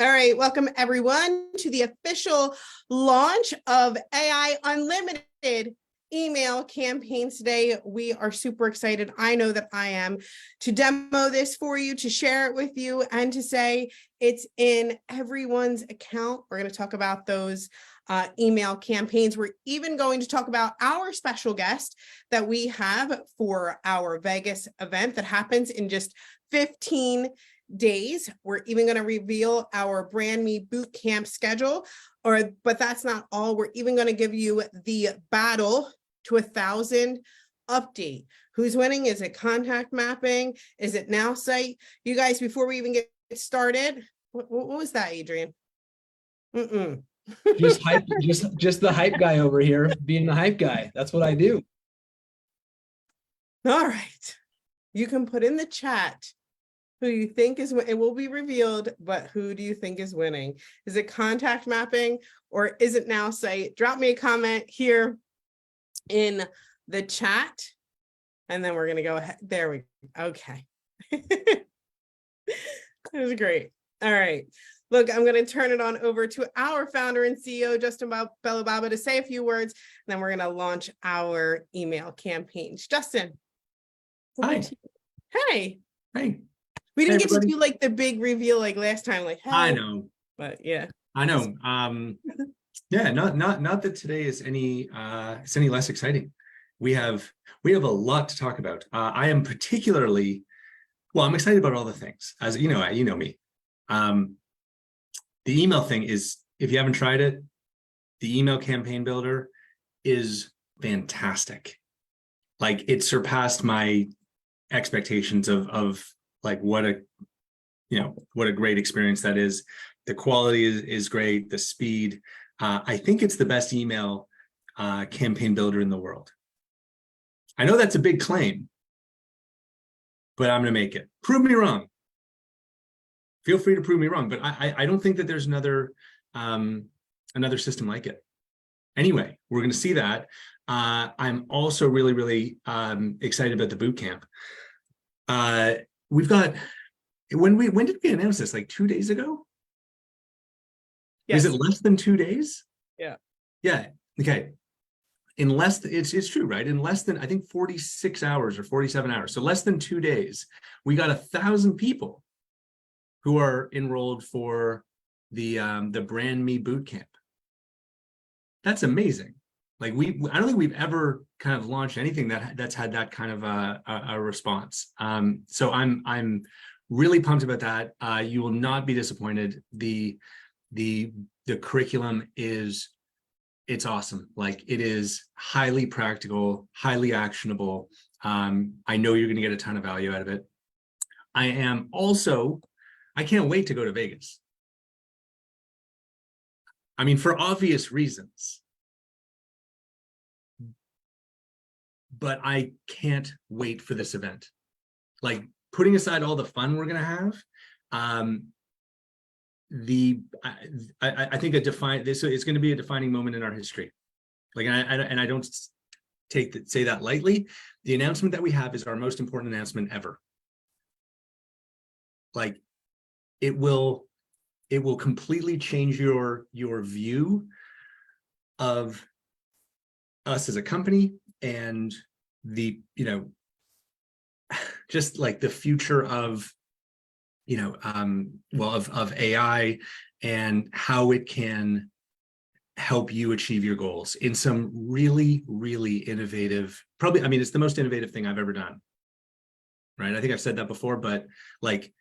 All right, welcome everyone to the official launch of AI Unlimited email campaigns today. We are super excited. I know that I am, to demo this for you, to share it with you, and to say it's in everyone's account. We're going to talk about those email campaigns. We're even going to talk about our special guest that we have for our Vegas event that happens in just 15 days. We're even going to reveal our Brand Me Bootcamp schedule, but that's not all. We're even going to give you the Battle to 1,000 update. Who's winning? Is it contact mapping? Is it Nowsite? You guys, before we even get started, what was that, Adrian? Just hype, just the hype guy over here, being the hype guy. That's what I do. All right. You can put in the chat who you think is, it will be revealed, but who do you think is winning? Is it contact mapping or is it Nowsite? Drop me a comment here in the chat, and then we're going to go ahead. There we go. Okay. That was great. All right. Look, I'm going to turn it on over to our founder and CEO, Justin Bellababa, to say a few words, and then we're going to launch our email campaigns. Justin. Hi. Hey. Hey. We didn't get to do like the big reveal like last time, like, hey. I know. But yeah. I know. Yeah, not that today is any it's any less exciting. We have a lot to talk about. I am particularly, well, I'm excited about all the things. As you know me. The email thing is, if you haven't tried it, the email campaign builder is fantastic. Like, it surpassed my expectations of like what a great experience that is. The quality is great, the speed. I think it's the best email campaign builder in the world. I know that's a big claim, but I'm going to make it. Prove me wrong. Feel free to prove me wrong, but I don't think that there's another system like it. Anyway, we're going to see that. I'm also really, really excited about the boot camp. We've got, when did we announce this? Like 2 days ago? Yes. Is it less than 2 days? Yeah. Yeah. Okay. It's true, right? In less than, I think, 46 hours or 47 hours. So less than 2 days, we got 1,000 people who are enrolled for the Brand Me Bootcamp. That's amazing. Like, I don't think we've ever kind of launched anything that's had that kind of a response. So I'm really pumped about that. You will not be disappointed. The curriculum it's awesome. Like, it is highly practical, highly actionable. I know you're going to get a ton of value out of it. I can't wait to go to Vegas. I mean, for obvious reasons, but I can't wait for this event. Like, putting aside all the fun we're going to have, I think it's going to be a defining moment in our history. Like, and I don't say that lightly. The announcement that we have is our most important announcement ever. Like, it will completely change your view of us as a company, and just like the future of of AI and how it can help you achieve your goals in some really, really innovative, probably, I mean, it's the most innovative thing I've ever done. Right? I think I've said that before, but like,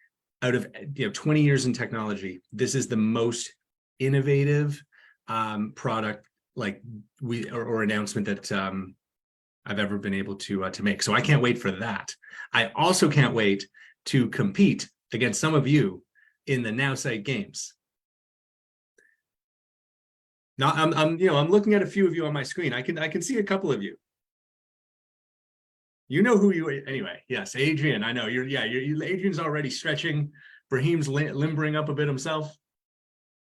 out of 20 years in technology, this is the most innovative product or announcement that I've ever been able to make. So I can't wait for that. I also can't wait to compete against some of you in the Nowsite games. Now I'm looking at a few of you on my screen. I can see a couple of you. You know who you are. Anyway, yes, Adrian, I know Adrian's already stretching. Brahim's limbering up a bit himself.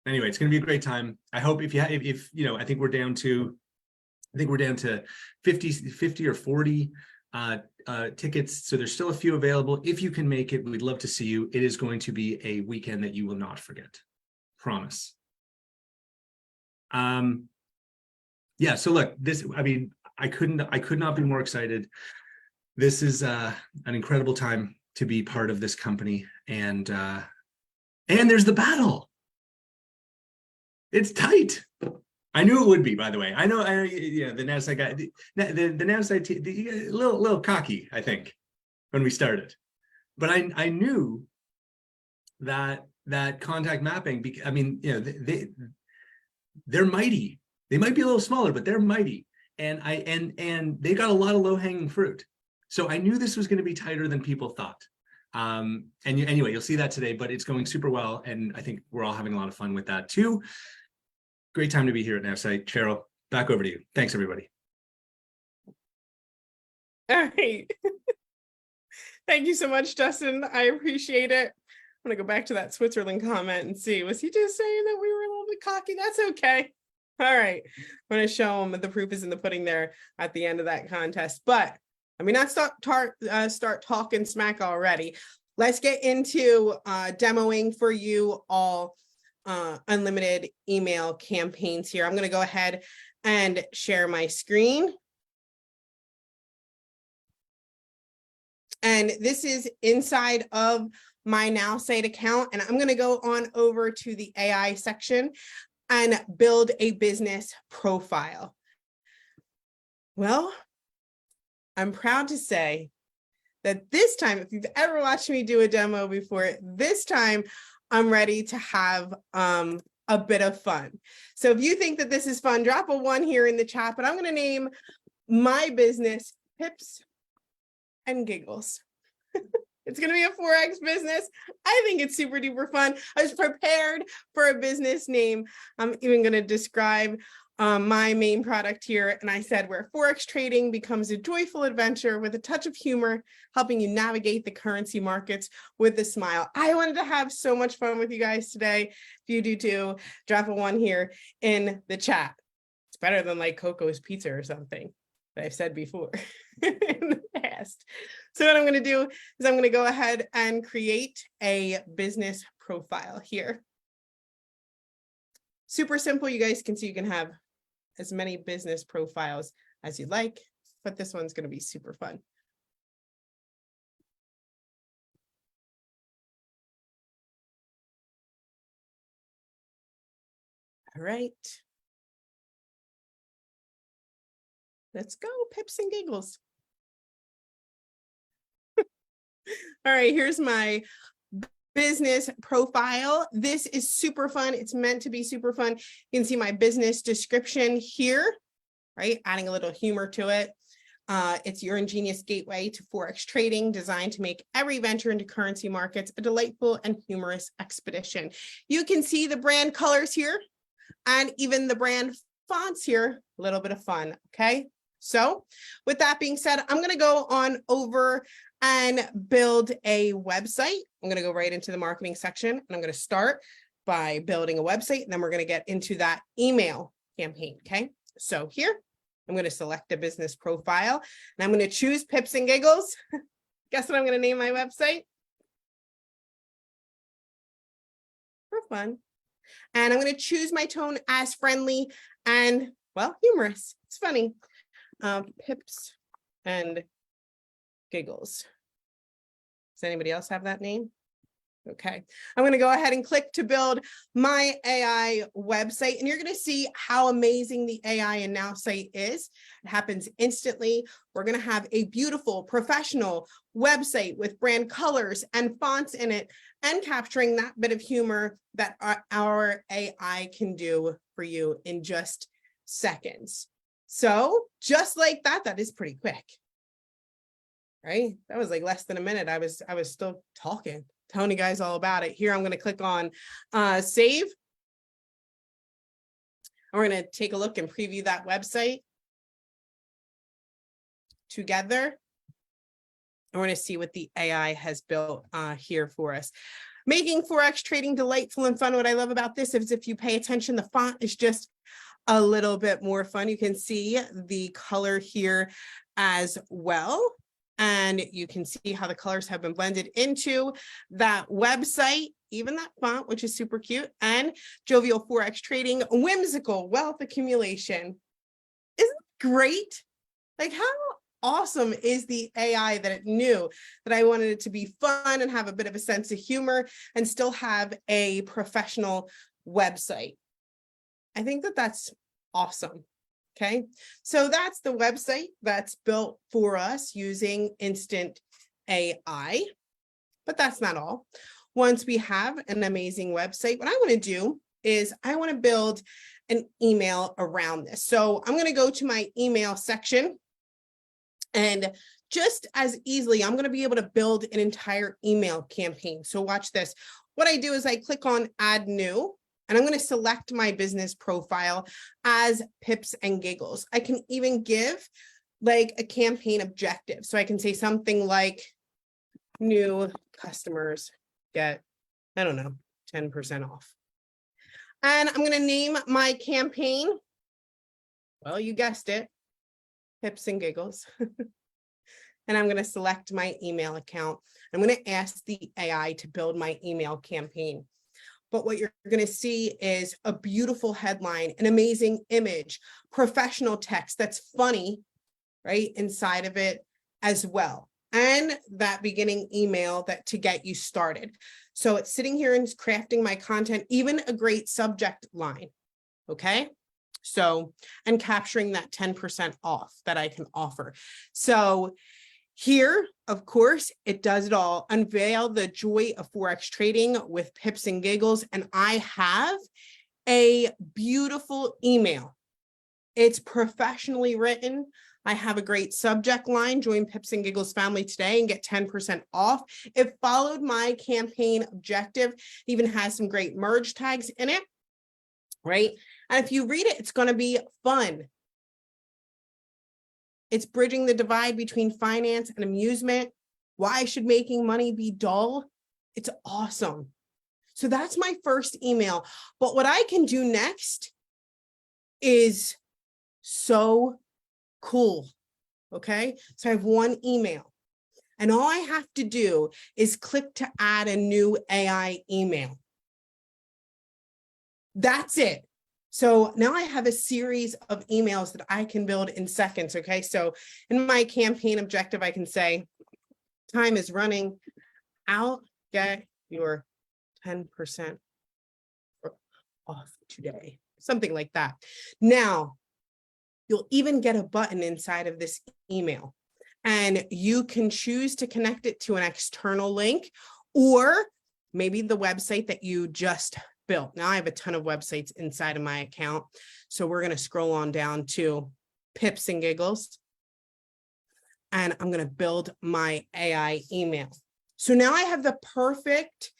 Anyway, it's going to be a great time. I hope I think we're down to 50 or 40 tickets. So there's still a few available. If you can make it, we'd love to see you. It is going to be a weekend that you will not forget. promise. Yeah, so look, this, I mean, I could not be more excited. This is an incredible time to be part of this company, and there's the battle. It's tight. I knew it would be, by the way. Yeah, the Nowsite guy, the Nowsite, a little cocky, I think, when we started. But I knew that contact mapping, I mean, you know, they're mighty. They might be a little smaller, but they're mighty. And they got a lot of low-hanging fruit. So I knew this was going to be tighter than people thought. Anyway, you'll see that today, but it's going super well. And I think we're all having a lot of fun with that too. Great time to be here at Nowsite. Cheryl, back over to you. Thanks, everybody. All right. Thank you so much, Justin. I appreciate it. I'm going to go back to that Switzerland comment and see, was he just saying that we were a little bit cocky? That's okay. All right. I'm going to show him the proof is in the pudding there at the end of that contest. But I mean, not start talking smack already. Let's get into demoing for you all unlimited email campaigns here. I'm going to go ahead and share my screen. And this is inside of my Nowsite account. And I'm going to go on over to the AI section and build a business profile. Well, I'm proud to say that this time, if you've ever watched me do a demo before, this time I'm ready to have a bit of fun. So if you think that this is fun, drop a 1 here in the chat, but I'm going to name my business Pips and Giggles. It's going to be a 4X business. I think it's super duper fun. I was prepared for a business name. I'm even going to describe my main product here. And I said, where Forex trading becomes a joyful adventure with a touch of humor, helping you navigate the currency markets with a smile. I wanted to have so much fun with you guys today. If you do too, drop a 1 here in the chat. It's better than like Coco's Pizza or something that I've said before in the past. So what I'm going to do is I'm going to go ahead and create a business profile here. Super simple. You guys can see you can have as many business profiles as you'd like, but this one's going to be super fun. All right. Let's go, Pips and Giggles. All right, here's my business profile. This is super fun. It's meant to be super fun. You can see my business description here, right? Adding a little humor to it. It's your ingenious gateway to Forex trading, designed to make every venture into currency markets a delightful and humorous expedition. You can see the brand colors here and even the brand fonts here, a little bit of fun, okay? So with that being said, I'm going to go on over and build a website. I'm going to go right into the marketing section, and I'm going to start by building a website, and then we're going to get into that email campaign, okay? So here, I'm going to select a business profile, and I'm going to choose Pips and Giggles. Guess what I'm going to name my website? For fun. And I'm going to choose my tone as friendly and, well, humorous. It's funny. Pips and Giggles. Does anybody else have that name? Okay, I'm going to go ahead and click to build my AI website, and you're going to see how amazing the AI in Nowsite is. It happens instantly. We're going to have a beautiful professional website with brand colors and fonts in it, and capturing that bit of humor that our AI can do for you in just seconds. So just like that, that is pretty quick, right? That was like less than a minute. I was still talking, telling you guys all about it. Here, I'm going to click on save. And we're going to take a look and preview that website together. And we're going to see what the AI has built here for us. Making Forex trading delightful and fun. What I love about this is if you pay attention, the font is just a little bit more fun. You can see the color here as well. And you can see how the colors have been blended into that website, even that font, which is super cute, and jovial Forex trading, whimsical wealth accumulation. Isn't it great? Like, how awesome is the AI that it knew that I wanted it to be fun and have a bit of a sense of humor and still have a professional website? I think that that's awesome. Okay, so that's the website that's built for us using instant AI. But that's not all. Once we have an amazing website, what I want to do is I want to build an email around this. So I'm going to go to my email section, and just as easily, I'm going to be able to build an entire email campaign. So watch this. What I do is I click on Add New, and I'm going to select my business profile as Pips and Giggles. I can even give like a campaign objective. So I can say something like, new customers get, I don't know, 10% off. And I'm going to name my campaign, well, you guessed it, Pips and Giggles. And I'm going to select my email account. I'm going to ask the AI to build my email campaign. But what you're going to see is a beautiful headline, an amazing image, professional text that's funny, right, inside of it as well. And that beginning email that to get you started. So it's sitting here and crafting my content, even a great subject line. Okay. So, and capturing that 10% off that I can offer. So here, of course, it does it all. Unveil the joy of Forex trading with Pips and Giggles. And I have a beautiful email. It's professionally written. I have a great subject line, join Pips and Giggles family today and get 10% off. It followed my campaign objective, even has some great merge tags in it, right? And if you read it, it's going to be fun. It's bridging the divide between finance and amusement. Why should making money be dull? It's awesome. So that's my first email. But what I can do next is so cool. Okay, so I have one email, and all I have to do is click to add a new AI email. That's it. So now I have a series of emails that I can build in seconds. Okay, so in my campaign objective, I can say, time is running out, get your 10% off today, something like that. Now, you'll even get a button inside of this email, and you can choose to connect it to an external link or maybe the website that you just built. Now I have a ton of websites inside of my account. So we're going to scroll on down to Pips and Giggles, and I'm going to build my AI email. So now I have the perfect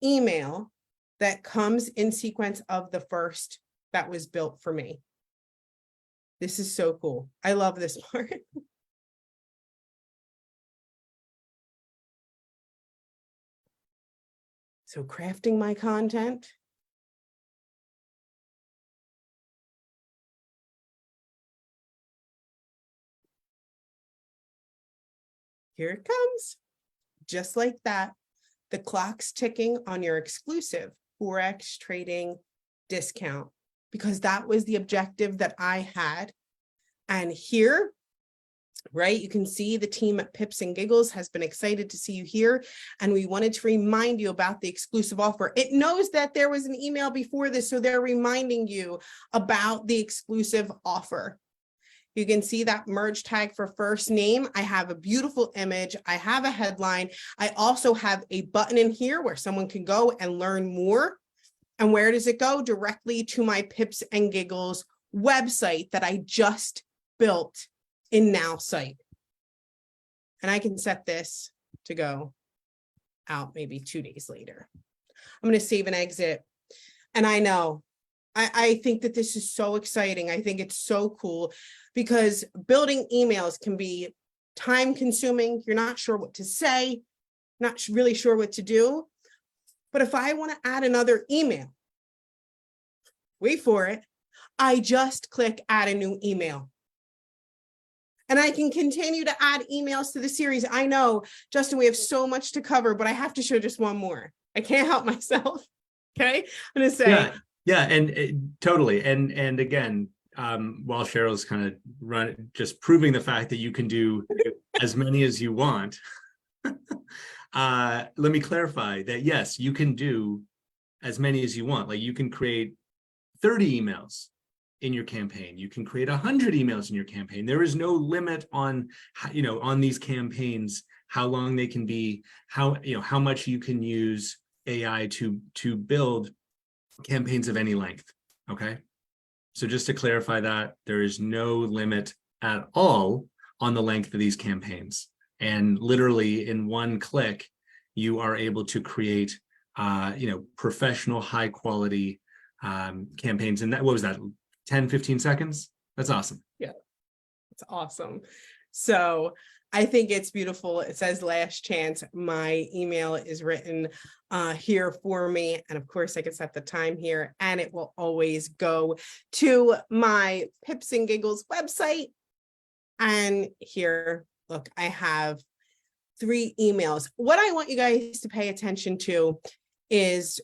email that comes in sequence of the first that was built for me. This is so cool. I love this part. So crafting my content. Here it comes. Just like that. The clock's ticking on your exclusive Forex trading discount, because that was the objective that I had. And here, right, you can see the team at Pips and Giggles has been excited to see you here. And we wanted to remind you about the exclusive offer. It knows that there was an email before this, so they're reminding you about the exclusive offer. You can see that merge tag for first name. I have a beautiful image. I have a headline. I also have a button in here where someone can go and learn more. And where does it go? Directly to my Pips and Giggles website that I just built in Nowsite. And I can set this to go out maybe 2 days later. I'm going to save and exit. And I know, I think that this is so exciting. I think it's so cool because building emails can be time consuming. You're not sure what to say, not really sure what to do. But if I want to add another email, wait for it, I just click add a new email. And I can continue to add emails to the series. I know, Justin, we have so much to cover, but I have to show just one more. I can't help myself. Okay, I'm gonna say, yeah, and totally. And again, while Cheryl's kind of just proving the fact that you can do as many as you want, let me clarify that yes, you can do as many as you want. Like you can create 30 emails in your campaign. You can create 100 emails in your campaign. There is no limit on, on these campaigns, how long they can be, how much you can use AI to build campaigns of any length. Okay. So just to clarify that, there is no limit at all on the length of these campaigns. And literally in one click, you are able to create, professional, high quality campaigns. And that, what was that? 10, 15 seconds. That's awesome. yeah, it's awesome. So I think it's beautiful. It says last chance. My email is written here for me. And of course I can set the time here and it will always go to my Pips and Giggles website. And here, look, I have 3 emails. What I want you guys to pay attention to is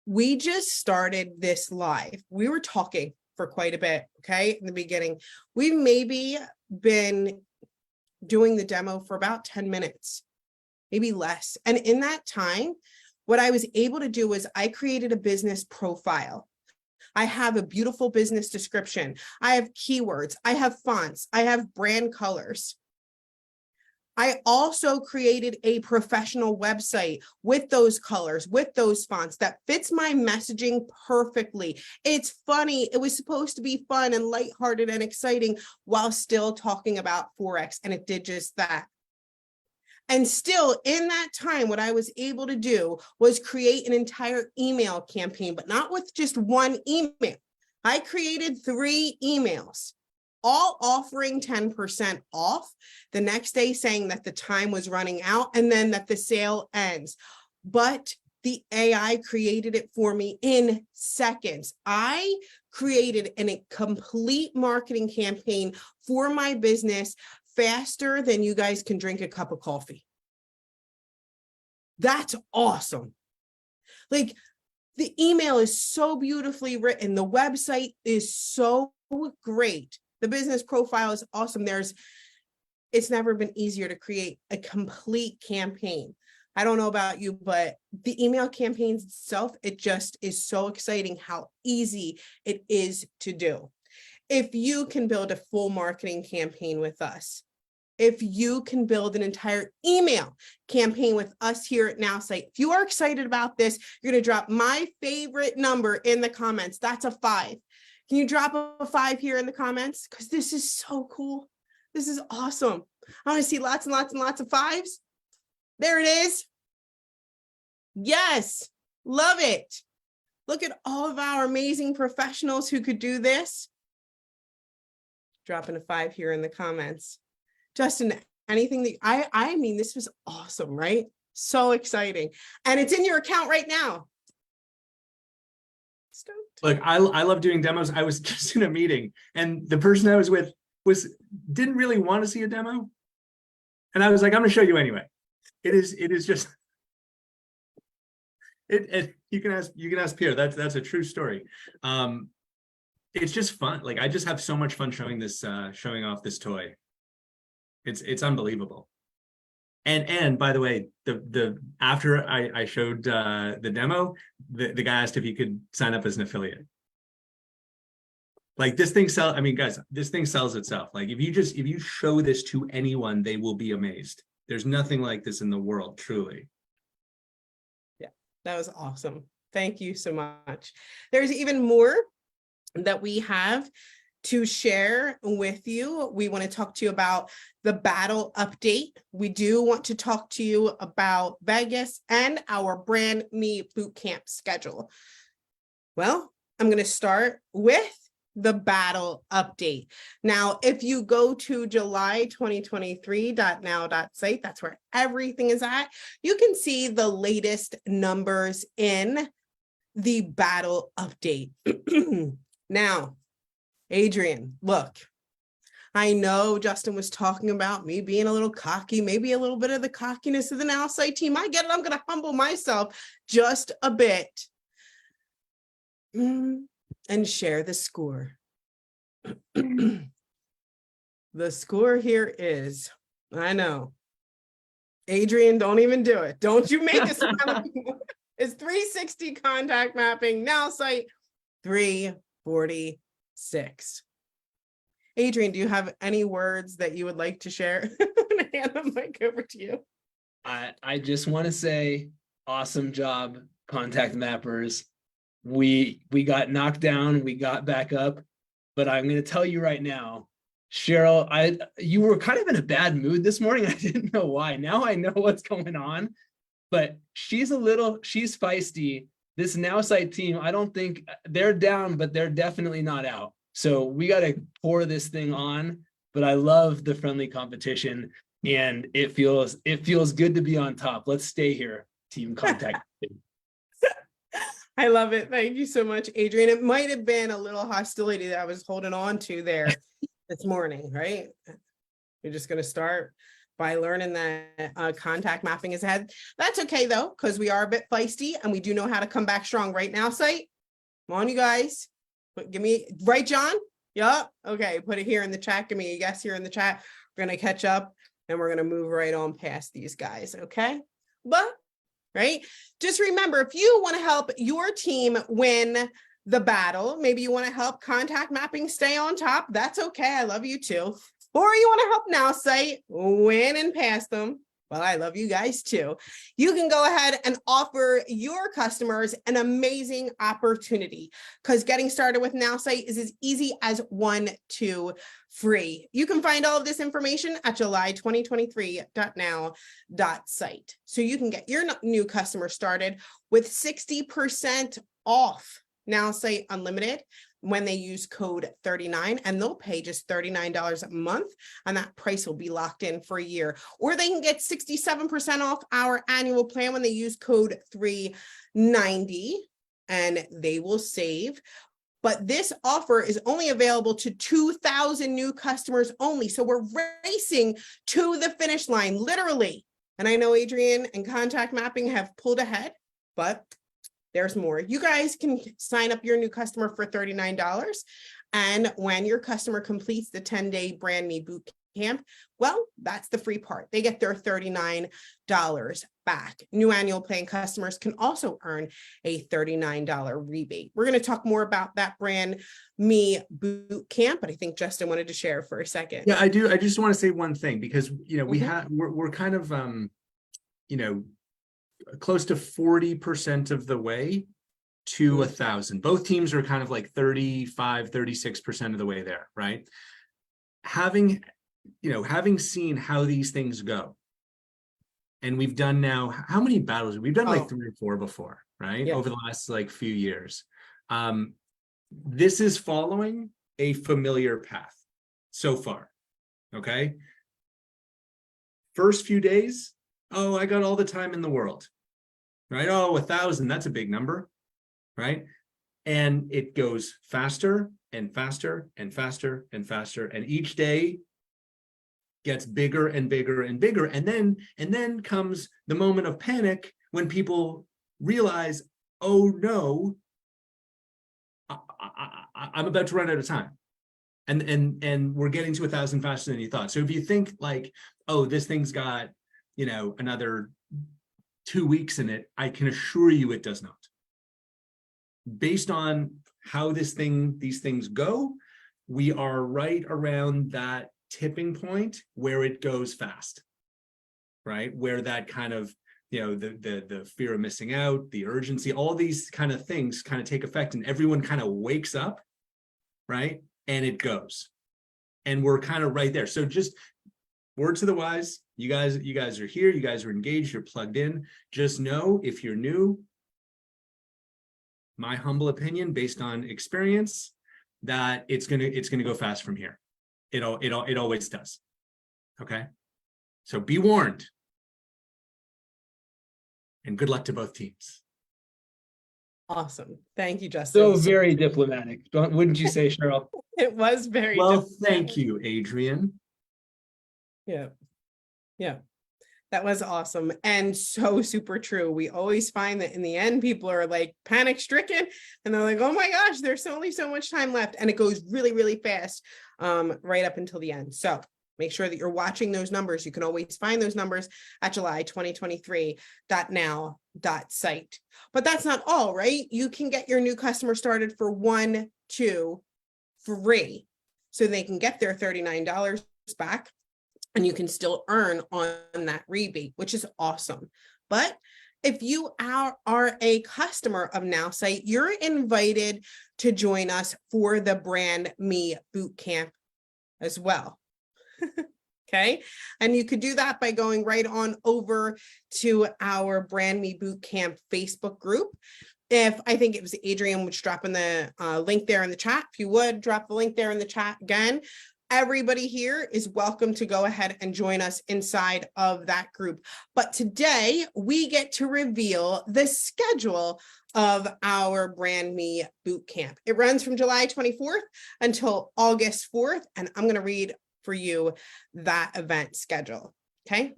we just started this live. We were talking for quite a bit, okay, in the beginning. We've maybe been doing the demo for about 10 minutes, maybe less. And in that time, what I was able to do was I created a business profile. I have a beautiful business description. I have keywords. I have fonts. I have brand colors. I also created a professional website with those colors, with those fonts that fits my messaging perfectly. It's funny. It was supposed to be fun and lighthearted and exciting while still talking about Forex. And it did just that. And still in that time, what I was able to do was create an entire email campaign, but not with just one email. I created 3 emails, all offering 10% off, the next day saying that the time was running out and then that the sale ends. But the AI created it for me in seconds. I created a complete marketing campaign for my business faster than you guys can drink a cup of coffee. That's awesome. Like, the email is so beautifully written. The website is so great. The business profile is awesome. It's never been easier to create a complete campaign. I don't know about you, but the email campaigns itself, it just is so exciting how easy it is to do. If you can build a full marketing campaign with us, if you can build an entire email campaign with us here at Nowsite, if you are excited about this, you're going to drop my favorite number in the comments. That's a 5. Can you drop a 5 here in the comments? Because this is so cool. This is awesome. I want to see lots and lots and lots of 5s. There it is. Yes, love it. Look at all of our amazing professionals who could do this. Dropping a 5 here in the comments. Justin, anything that I mean, this was awesome, right? So exciting. And it's in your account right now. Stoked. Look, I love doing demos. I was just in a meeting and the person I was with didn't really want to see a demo. And I was like, I'm going to show you anyway. It is just, you can ask Pierre, that's a true story. It's just fun. Like, I just have so much fun showing off this toy. It's unbelievable. And by the way, the after I showed the demo, the guy asked if he could sign up as an affiliate. Like, this thing I mean, guys, this thing sells itself. Like, if you show this to anyone, they will be amazed. There's nothing like this in the world, truly. Yeah, that was awesome. Thank you so much. There's even more that we have to share with you. We want to talk to you about the battle update. We do want to talk to you about Vegas and our brand me bootcamp schedule. Well, I'm going to start with the battle update. Now, if you go to July2023.now.site, that's where everything is at. You can see the latest numbers in the battle update. Now, Adrian, look, I know Justin was talking about me being a little cocky, maybe a little bit of the cockiness of the Nowsite team. I get it. I'm going to humble myself just a bit and share the score. The score here is, I know, Adrian, don't even do it. Don't you make us. It's 360 contact mapping, Nowsite 346. Adrian, do you have any words that you would like to share? I'm gonna hand the mic over to you. I just want to say, awesome job, contact mappers. We got knocked down, we got back up, but I'm going to tell you right now, Cheryl, you were kind of in a bad mood this morning. I didn't know why. Now I know what's going on, but she's feisty. This Nowsite team, I don't think they're down, but they're definitely not out. So we got to pour this thing on, but I love the friendly competition and it feels good to be on top. Let's stay here, team contact. I love it. Thank you so much, Adrian. It might have been a little hostility that I was holding on to there this morning, right? You're just going to start by learning that contact mapping is ahead. That's okay though, because we are a bit feisty and we do know how to come back strong right now. Site, come on, you guys. Give me, right, John? Yeah. Okay. Put it here in the chat. Give me a yes here in the chat. We're going to catch up and we're going to move right on past these guys. Okay. But, right. Just remember, if you want to help your team win the battle, maybe you want to help contact mapping stay on top. That's okay. I love you too. Or you want to help Nowsite win and pass them. Well, I love you guys too. You can go ahead and offer your customers an amazing opportunity because getting started with Nowsite is as easy as 1, 2, free. You can find all of this information at july2023.now.site. So you can get your new customer started with 60% off Nowsite Unlimited when they use code 39, and they'll pay just $39 a month, and that price will be locked in for a year. Or they can get 67% off our annual plan when they use code 390, and they will save. But this offer is only available to 2,000 new customers only. So we're racing to the finish line, literally. And I know Adrian and Contact Mapping have pulled ahead, but there's more. You guys can sign up your new customer for $39. And when your customer completes the 10-day Brand Me Boot Camp, well, that's the free part. They get their $39 back. New annual plan customers can also earn a $39 rebate. We're going to talk more about that Brand Me Boot Camp, but I think Justin wanted to share for a second. Yeah, I do. I just want to say one thing because, you know, we're kind of, you know, close to 40% of the way to 1,000. Both teams are kind of like 35, 36% of the way there, right? Having seen how these things go, and we've done now, how many battles? We've done like 3 or 4 before, right? Over the last like few years. This is following a familiar path so far, okay? First few days, oh, I got all the time in the world, right? Oh, 1,000, that's a big number, right? And it goes faster and faster and faster and faster. And each day gets bigger and bigger and bigger. And then comes the moment of panic when people realize, oh no, I'm about to run out of time. And we're getting to 1,000 faster than you thought. So if you think like, oh, this thing's got, you know, another 2 weeks in it, I can assure you it does not. Based on how these things go, we are right around that tipping point where it goes fast, right? Where that kind of, you know, the fear of missing out, the urgency, all these kind of things kind of take effect and everyone kind of wakes up, right? And it goes. And we're kind of right there. So just word to the wise, you guys are here, you guys are engaged, you're plugged in. Just know if you're new, my humble opinion based on experience, that it's gonna go fast from here. It always does. Okay. So be warned. And good luck to both teams. Awesome. Thank you, Justin. So very diplomatic, wouldn't you say, Cheryl? It was very Well, diplomatic. thank you, Adrian. Yeah. Yeah. That was awesome and so super true. We always find that in the end, people are like panic stricken and they're like, oh my gosh, there's only so much time left. And it goes really, really fast right up until the end. So make sure that you're watching those numbers. You can always find those numbers at July 2023.now.site. But that's not all, right? You can get your new customer started for 1, 2, free. So they can get their $39 back. And you can still earn on that rebate, which is awesome. But if you are a customer of Nowsite, you're invited to join us for the Brand Me Bootcamp as well. Okay. And you could do that by going right on over to our Brand Me Bootcamp Facebook group. If I think it was Adrian, which dropping the link there in the chat, if you would drop the link there in the chat again. Everybody here is welcome to go ahead and join us inside of that group. But today we get to reveal the schedule of our Brand Me Bootcamp. It runs from July 24th until August 4th, and I'm going to read for you that event schedule. Okay.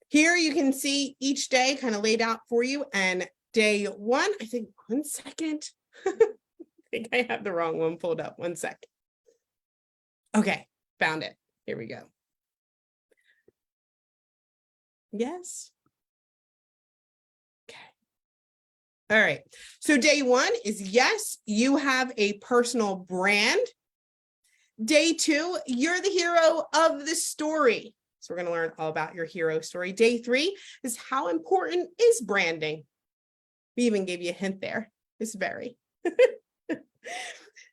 Here you can see each day kind of laid out for you. And day 1, I think, 1 second. I think I have the wrong one pulled up. 1 second. Okay, found it. Here we go. Yes. Okay. All right. So day 1 is yes, you have a personal brand. Day 2, you're the hero of the story. So we're going to learn all about your hero story. Day 3 is how important is branding? We even gave you a hint there. It's very.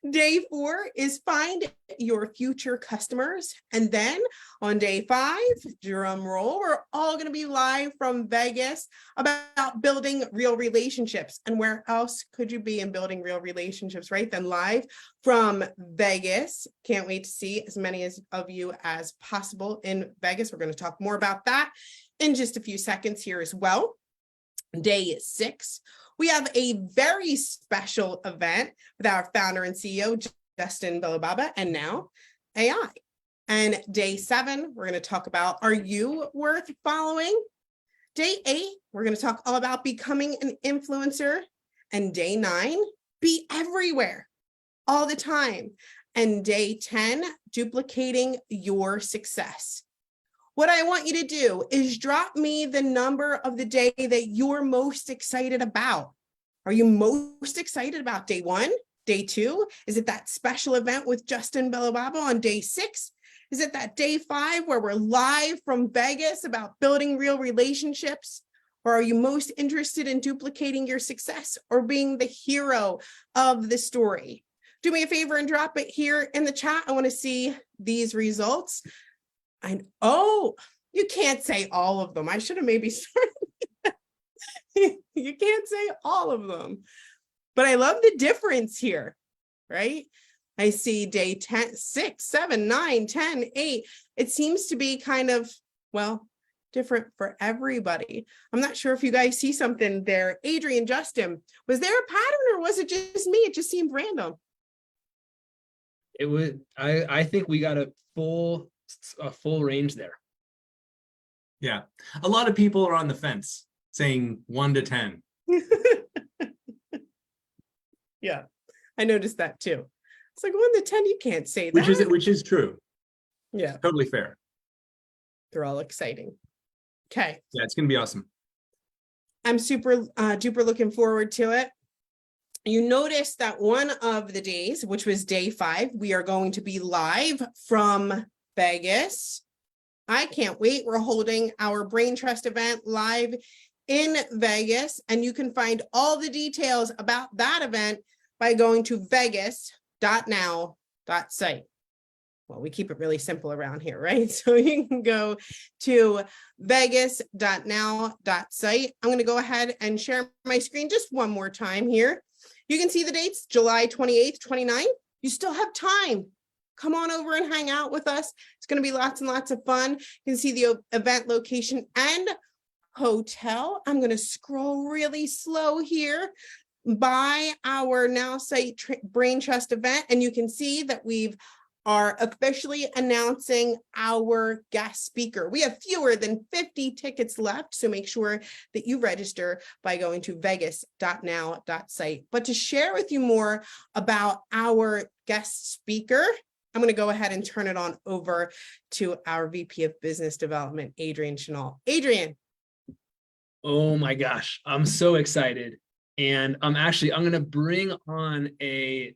Day 4 is find your future customers. And then on day 5, drum roll, we're all going to be live from Vegas about building real relationships. And where else could you be in building real relationships, right? Then live from Vegas. Can't wait to see as many of you as possible in Vegas. We're going to talk more about that in just a few seconds here as well. Day 6. We have a very special event with our founder and CEO, Justin Bilibaba, and Now AI. And day 7, we're going to talk about, are you worth following? Day 8, we're going to talk all about becoming an influencer. And day 9, be everywhere, all the time. And day 10, duplicating your success. What I want you to do is drop me the number of the day that you're most excited about. Are you most excited about day 1, day 2? Is it that special event with Justin Bilibaba on day 6? Is it that day 5 where we're live from Vegas about building real relationships? Or are you most interested in duplicating your success or being the hero of the story? Do me a favor and drop it here in the chat. I want to see these results. Oh, you can't say all of them. I should have maybe started. You can't say all of them, but I love the difference here, right? I see day 10, 6, 7, 9, 10, 8. It seems to be kind of, well, different for everybody. I'm not sure if you guys see something there. Adrian, Justin, was there a pattern or was it just me? It just seemed random. It would, I think we got a full range there. Yeah. A lot of people are on the fence saying 1 to 10. Yeah, I noticed that too. It's like 1 to 10, you can't say that. Which is true. Yeah. Totally fair. They're all exciting. Okay. Yeah, it's going to be awesome. I'm super duper looking forward to it. You notice that one of the days, which was day 5, we are going to be live from Vegas. I can't wait. We're holding our Brain Trust event live in Vegas, and you can find all the details about that event by going to vegas.now.site. Well, we keep it really simple around here, right? So you can go to vegas.now.site. I'm going to go ahead and share my screen just one more time here. You can see the dates, July 28th, 29th. You still have time. Come on over and hang out with us. It's going to be lots and lots of fun. You can see the event location and Hotel. I'm going to scroll really slow here by our Nowsite Brain Trust event, and you can see that we've are officially announcing our guest speaker. We have fewer than 50 tickets left, so make sure that you register by going to vegas.now.site. But to share with you more about our guest speaker, I'm going to go ahead and turn it on over to our VP of Business Development, Adrian Chenal. Adrian. Oh my gosh, I'm so excited. And I'm going to bring on a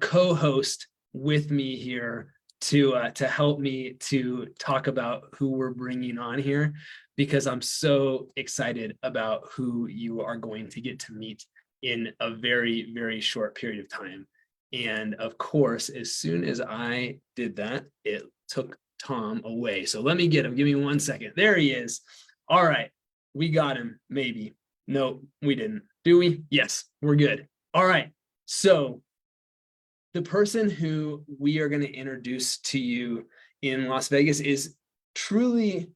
co-host with me here to help me to talk about who we're bringing on here, because I'm so excited about who you are going to get to meet in a very, very short period of time. And of course, as soon as I did that, it took Tom away. So let me get him. Give me 1 second. There he is. All right. We got him. Maybe. No, we didn't. Do we? Yes, we're good. All right. So the person who we are going to introduce to you in Las Vegas is truly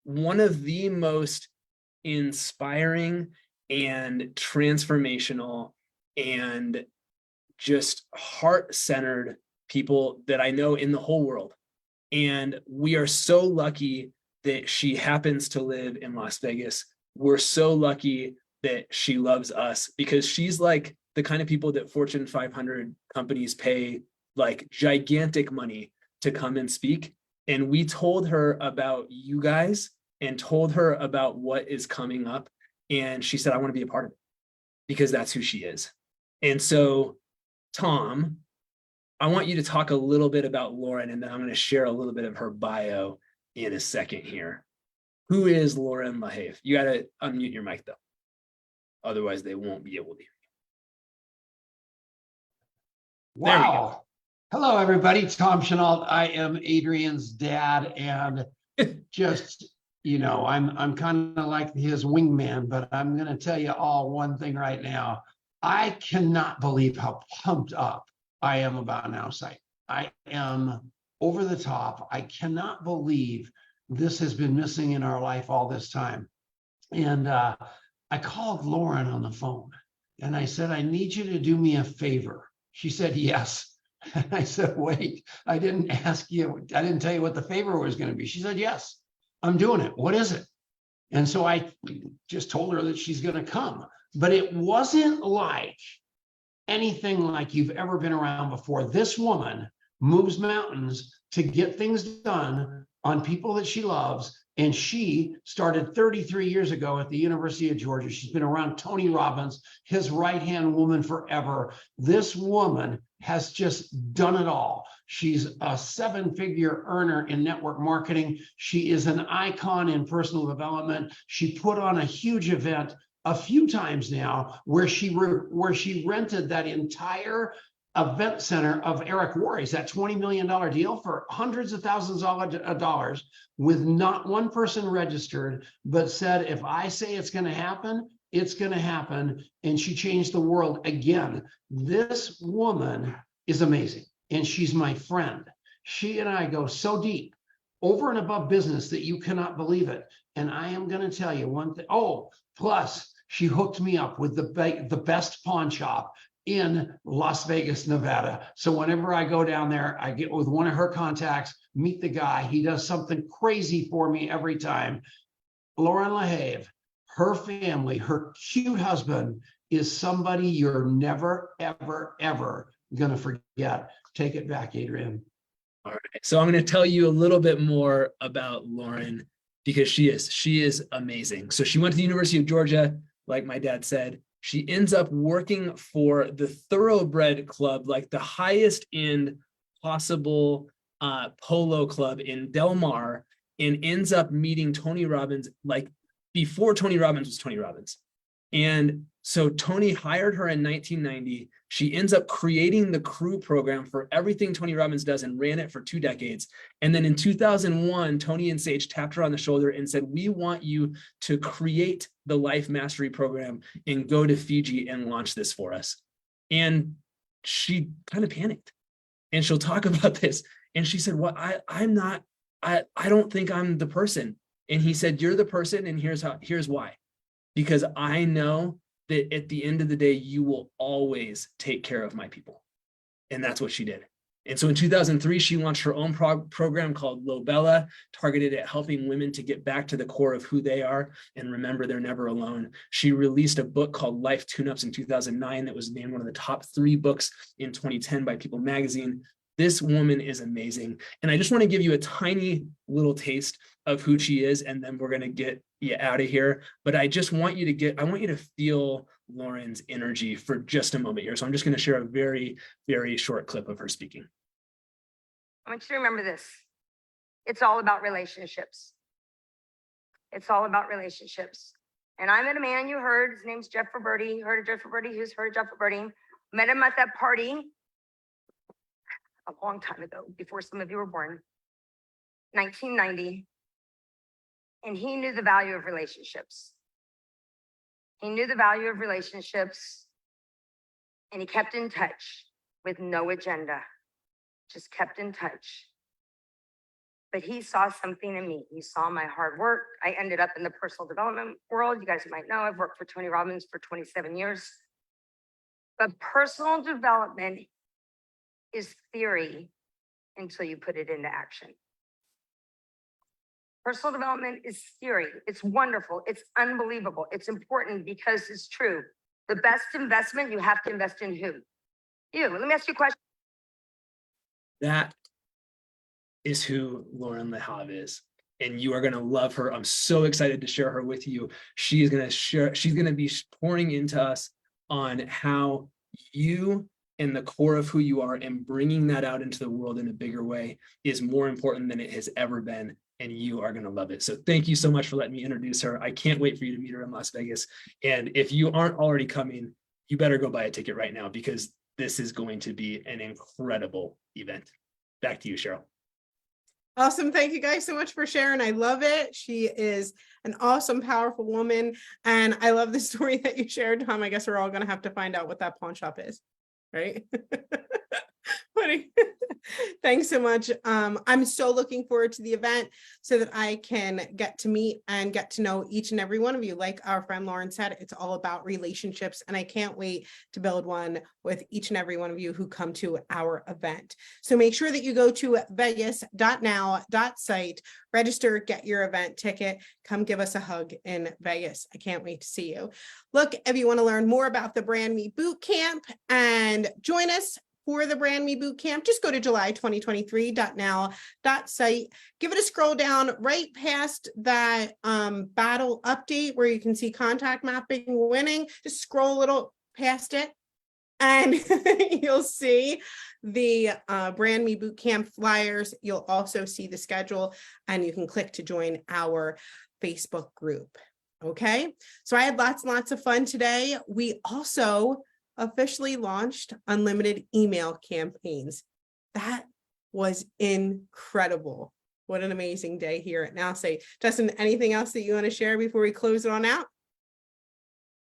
one of the most inspiring and transformational and just heart-centered people that I know in the whole world. And we are so lucky that she happens to live in Las Vegas. We're so lucky that she loves us, because she's like the kind of people that Fortune 500 companies pay like gigantic money to come and speak. And we told her about you guys and told her about what is coming up. And she said, I want to be a part of it, because that's who she is. And so, Tom, I want you to talk a little bit about Lauren, and then I'm going to share a little bit of her bio in a second here. Who is Lauren LaHave? You got to unmute your mic, though. Otherwise, they won't be able to hear you. Wow. Hello, everybody. Tom Chenault. I am Adrian's dad, and just, you know, I'm kind of like his wingman, but I'm going to tell you all one thing right now. I cannot believe how pumped up I am about Nowsite. I am over the top. I cannot believe this has been missing in our life all this time. And I called Lauren on the phone and I said, I need you to do me a favor. She said, yes. And I said, wait, I didn't ask you. I didn't tell you what the favor was going to be. She said, yes, I'm doing it. What is it? And so I just told her that she's going to come. But it wasn't like anything like you've ever been around before. This woman moves mountains to get things done on people that she loves. And she started 33 years ago at the University of Georgia. She's been around Tony Robbins, his right-hand woman forever. This woman has just done it all. She's a 7-figure earner in network marketing. She is an icon in personal development. She put on a huge event a few times now where she rented that entire event center of Eric Worre's, that $20 million deal, for hundreds of thousands of dollars, with not one person registered, but said, if I say it's going to happen, it's going to happen. And she changed the world again. This woman is amazing. And she's my friend. She and I go so deep over and above business that you cannot believe it. And I am going to tell you one thing. Oh, plus she hooked me up with the best pawn shop in Las Vegas, Nevada. So whenever I go down there, I get with one of her contacts, meet the guy. He does something crazy for me every time. Lauren LaHave, her family, her cute husband is somebody you're never, ever, ever going to forget. Take it back, Adrian. All right. So I'm going to tell you a little bit more about Lauren, because she is amazing. So she went to the University of Georgia, like my dad said. She ends up working for the Thoroughbred Club, like the highest end possible polo club in Del Mar, and ends up meeting Tony Robbins like before Tony Robbins was Tony Robbins. And so Tony hired her in 1990. She ends up creating the crew program for everything Tony Robbins does and ran it for 2 decades. And then in 2001, Tony and Sage tapped her on the shoulder and said, we want you to create the Life Mastery program and go to Fiji and launch this for us. And she kind of panicked. And she'll talk about this. And she said, well, I don't think I'm the person. And he said, you're the person, and here's why. Because I know that at the end of the day, you will always take care of my people. And that's what she did. And so in 2003, she launched her own program called Lobella, targeted at helping women to get back to the core of who they are and remember they're never alone. She released a book called Life Tune-Ups in 2009 that was named one of the top 3 books in 2010 by People magazine. This woman is amazing. And I just want to give you a tiny little taste of who she is, and then we're going to get you out of here. But I just want you to I want you to feel Lauren's energy for just a moment here. So I'm just going to share a very, very short clip of her speaking. I want you to remember this. It's all about relationships. It's all about relationships. And I met a man you heard, his name's Jeff Roberti. Heard of Jeff Roberti? Who's heard of Jeff Roberti? Met him at that party a long time ago, before some of you were born, 1990. And he knew the value of relationships. He knew the value of relationships, and he kept in touch with no agenda, just kept in touch. But he saw something in me. He saw my hard work. I ended up in the personal development world. You guys might know I've worked for Tony Robbins for 27 years. But personal development is theory until you put it into action. Personal development is theory. It's wonderful. It's unbelievable. It's important because it's true. The best investment, you have to invest in who? You. Let me ask you a question. That is who Lauren LeHave is. And you are going to love her. I'm so excited to share her with you. She's going to be pouring into us on how you and the core of who you are and bringing that out into the world in a bigger way is more important than it has ever been. And you are going to love it. So thank you so much for letting me introduce her. I can't wait for you to meet her in Las Vegas. And if you aren't already coming, you better go buy a ticket right now, because this is going to be an incredible event. Back to you, Cheryl. Awesome. Thank you guys so much for sharing. I love it. She is an awesome, powerful woman. And I love the story that you shared, Tom. I guess we're all going to have to find out what that pawn shop is, right? Funny. Thanks so much. I'm so looking forward to the event so that I can get to meet and get to know each and every one of you. Like our friend Lauren said, it's all about relationships, and I can't wait to build one with each and every one of you who come to our event. So make sure that you go to vegas.now.site, register, get your event ticket, come give us a hug in Vegas. I can't wait to see you. Look, if you want to learn more about the Brand Me Bootcamp and join us for the Brand Me Bootcamp, just go to july2023.now.site. Give it a scroll down right past that battle update where you can see contact mapping winning. Just scroll a little past it, and you'll see the Brand Me Bootcamp flyers. You'll also see the schedule, and you can click to join our Facebook group. Okay, so I had lots and lots of fun today. We also officially launched unlimited email campaigns. That was incredible. What an amazing day here at Nowsite. Justin, anything else that you want to share before we close it on out?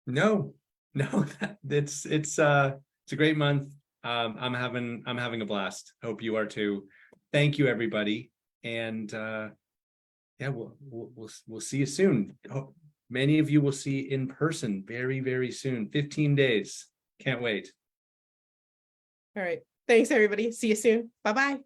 No, it's a great month. I'm having a blast. Hope you are too. Thank you, everybody. And yeah, we'll see you soon. Many of you will see in person very, very soon. 15 days. Can't wait. All right. Thanks, everybody. See you soon. Bye-bye.